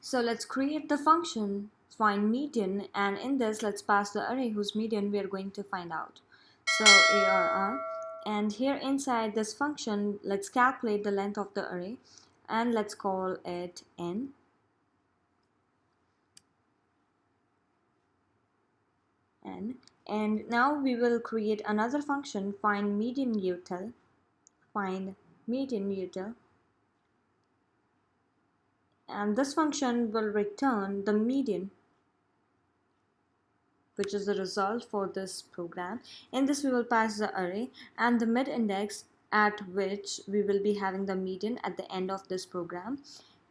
So let's create the function find median, and in this let's pass the array whose median we are going to find out. So arr, and here inside this function let's calculate the length of the array and let's call it n. And now we will create another function find median util, and this function will return the median, which is the result for this program. In this we will pass the array and the mid index at which we will be having the median at the end of this program,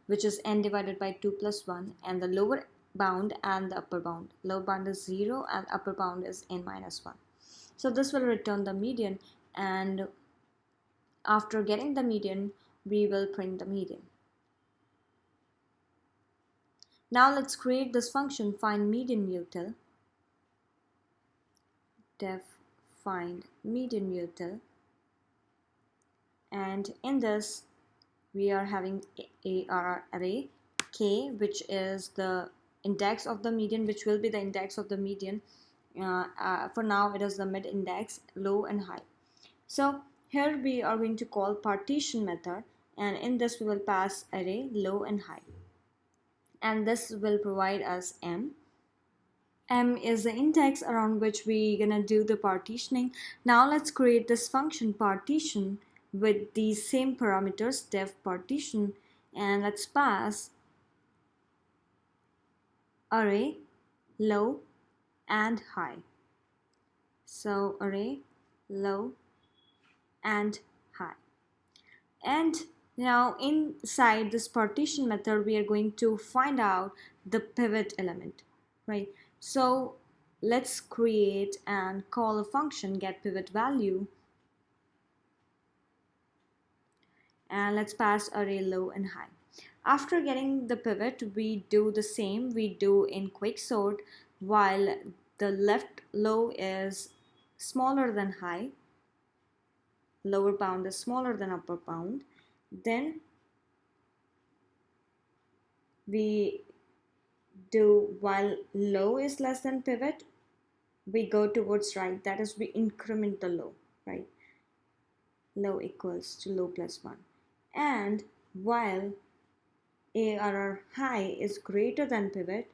which is n divided by 2 plus 1, and the lower bound and the upper bound. Lower bound is 0 and upper bound is n minus 1. So this will return the median, and after getting the median we will print the median. Now let's create this function find median util, def find median util, and in this we are having our array k, which is the index of the median, which will be the index of the median. For now it is the mid index, low and high. So here we are going to call partition method, and in this we will pass array low and high, and this will provide us m. M is the index around which we're gonna do the partitioning. Now let's create this function partition with these same parameters, def partition, and let's pass array low and high. So array low and high. And now inside this partition method we are going to find out the pivot element, right? So let's create and call a function get pivot value, and let's pass array low and high. After getting the pivot we do the same we do in quicksort. While the left low is smaller than high, lower bound is smaller than upper bound, then we do while low is less than pivot we go towards right, that is we increment the low, right? Low equals to low plus 1, and while arr high is greater than pivot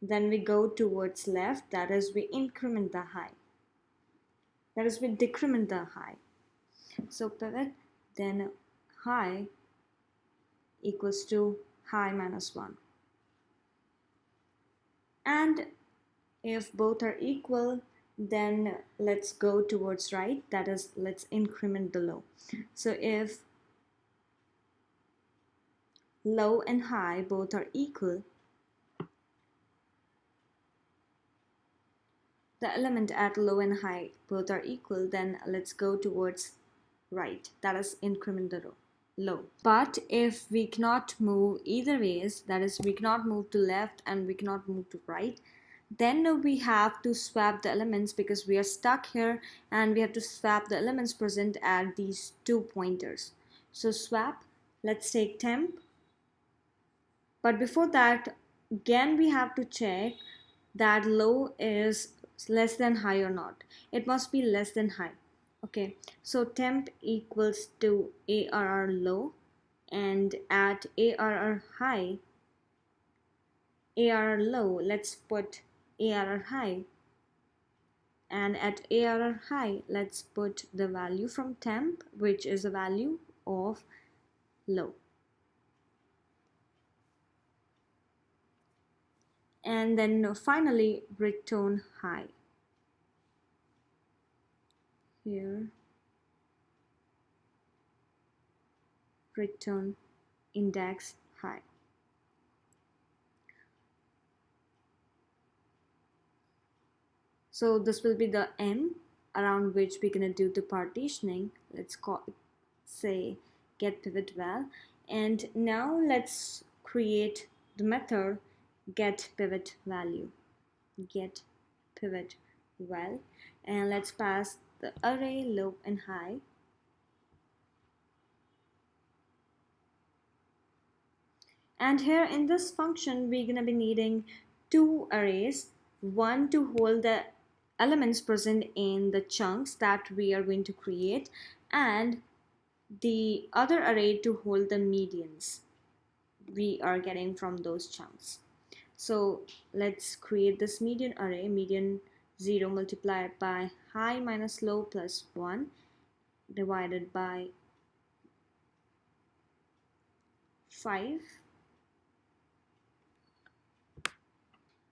then we go towards left, that is we increment the high, that is we decrement the high. So pivot then high equals to high minus 1, and if both are equal then let's go towards right, that is let's increment the low. So if low and high both are equal, the element at low and high both are equal, then let's go towards right, that is increment the low. But if we cannot move either ways, that is we cannot move to left and we cannot move to right, then we have to swap the elements because we are stuck here, and we have to swap the elements present at these 2 pointers. So swap, let's take temp, but before that again we have to check that low is less than high or not. It must be less than high. Okay, so temp equals to arr low, and at arr high, arr low, let's put arr high, and at arr high let's put the value from temp, which is a value of low, and then finally return high. Here return index high. So this will be the m around which we're gonna do the partitioning. Let's say get pivot val, and now let's create the method get pivot value, get pivot val, and let's pass the array low and high, And here in this function, we're going to be needing two arrays, one to hold the elements present in the chunks that we are going to create, and the other array to hold the medians we are getting from those chunks. So let's create this median array, median 0 multiplied by high minus low plus 1 divided by 5.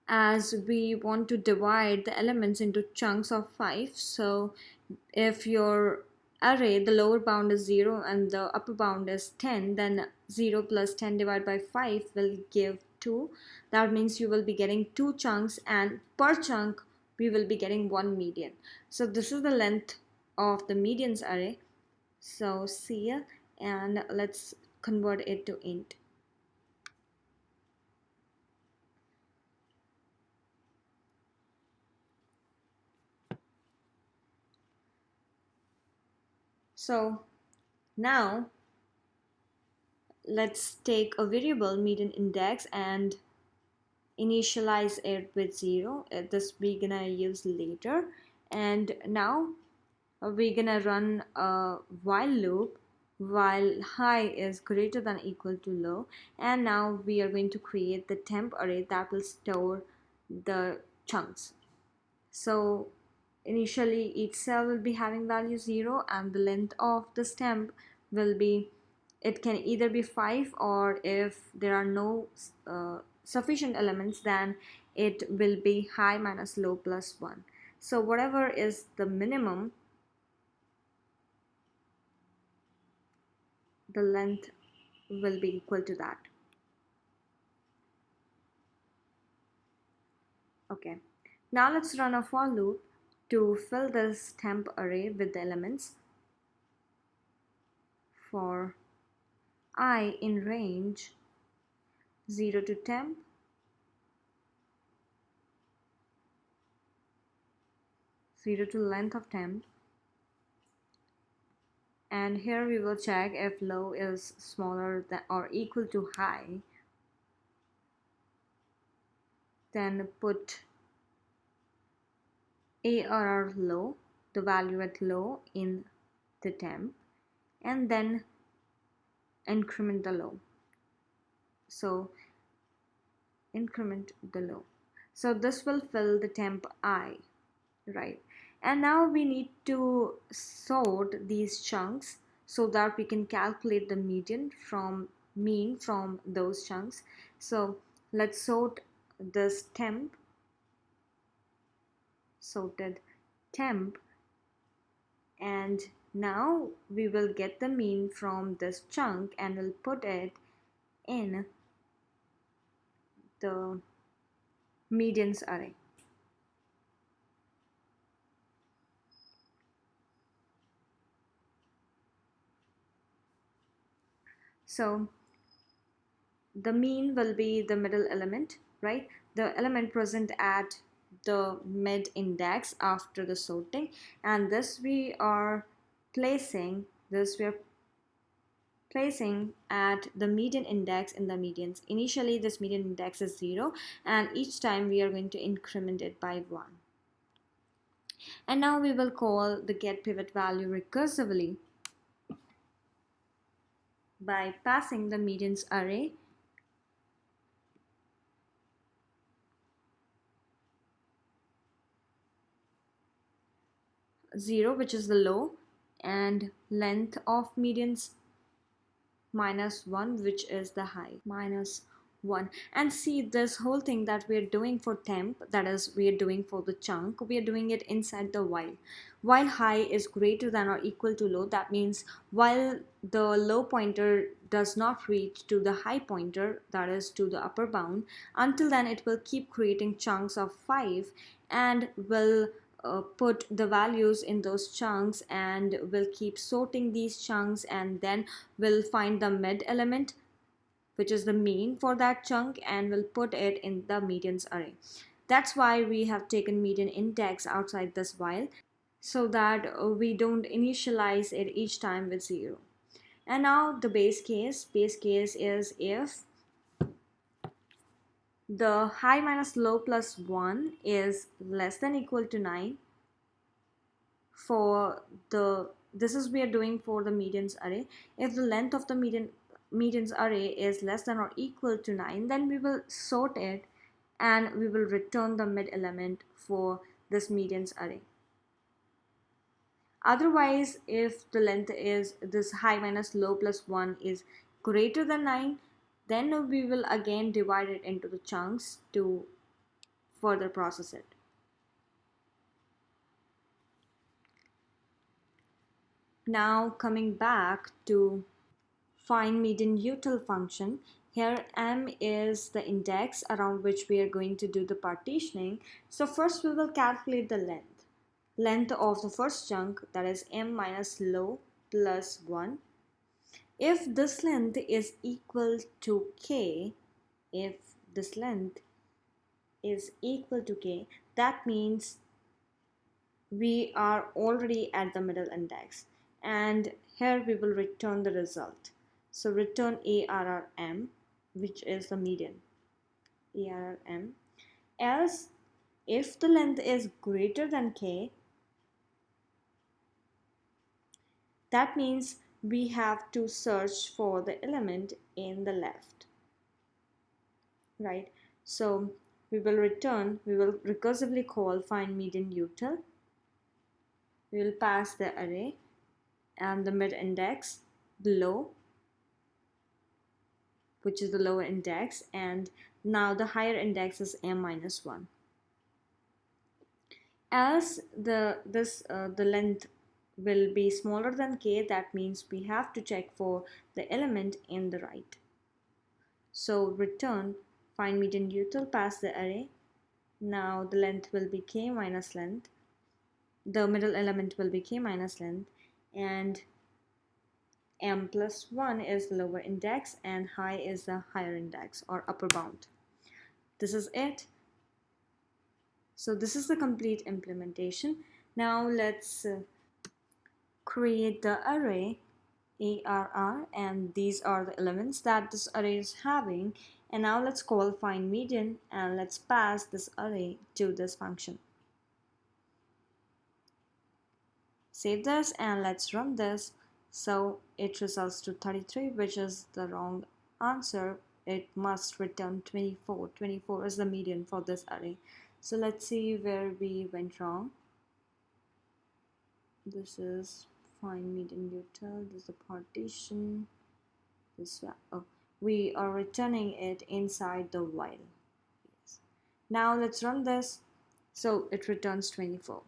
As we want to divide the elements into chunks of 5, so if your array, the lower bound is 0 and the upper bound is 10, then 0 plus 10 divided by 5 will give 2. That means you will be getting two chunks, and per chunk we will be getting one median. So this is the length of the medians array. So see, and let's convert it to int. So now let's take a variable median index and initialize it with 0. This we're gonna use later. And now we're gonna run a while loop while high is greater than equal to low. And now we are going to create the temp array that will store the chunks. So initially each cell will be having value 0, and the length of the temp will be, it can either be 5, or if there are no sufficient elements, then it will be high minus low plus 1. So whatever is the minimum, the length will be equal to that. Okay, now let's run a for loop to fill this temp array with the elements for I in range 0 to temp, 0 to length of temp, and here we will check if low is smaller than or equal to high, then put ARR low, the value at low in the temp, and then increment the low. So increment the low. So this will fill the temp I, right? And now we need to sort these chunks so that we can calculate the median from mean from those chunks. So let's sort this temp, sorted temp, and now we will get the mean from this chunk and we'll put it in the medians array. So the mean will be the middle element, right? The element present at the mid index after the sorting, and this we are placing at the median index in the medians. Initially this median index is 0, and each time we are going to increment it by 1. And now we will call the get pivot value recursively by passing the medians array zero, which is the low, and length of medians minus 1, which is the high, minus 1. And see, this whole thing that we're doing for temp, that is we're doing for the chunk, we are doing it inside the while high is greater than or equal to low. That means while the low pointer does not reach to the high pointer, that is to the upper bound, until then it will keep creating chunks of 5 and will put the values in those chunks, and we'll keep sorting these chunks, and then we'll find the mid element, which is the mean for that chunk, and we'll put it in the medians array. That's why we have taken median index outside this while, so that we don't initialize it each time with 0. And now the base case is if the high minus low plus 1 is less than equal to 9 for the, this is we are doing for the medians array. If the length of the medians array is less than or equal to 9, then we will sort it and we will return the mid element for this medians array. Otherwise, if the length is this high minus low plus 1 is greater than 9, then we will again divide it into the chunks to further process it. Now coming back to find median util function, here m is the index around which we are going to do the partitioning. So first we will calculate the length of the first chunk, that is m minus low plus 1. If this length is equal to k, if this length is equal to k, that means we are already at the middle index, and here we will return the result. So return ARRM, which is the median, ARRM. Else, if the length is greater than k, that means we have to search for the element in the left, right? So we will recursively call find median util. We will pass the array and the mid index below, which is the lower index, and now the higher index is m minus 1. As the length will be smaller than k, that means we have to check for the element in the right. So return find median util, pass the array. Now the length will be k minus length, the middle element will be k minus length, and m plus 1 is the lower index and high is the higher index or upper bound. This is it. So this is the complete implementation. Now let's create the array ARR, and these are the elements that this array is having. And now let's call find median and let's pass this array to this function. Save this and let's run this. So it results to 33, which is the wrong answer. It must return 24. 24 is the median for this array. So let's see where we went wrong. This is find median util, this is the partition, this one. Oh, we are returning it inside the while. Yes. Now let's run this. So it returns 24.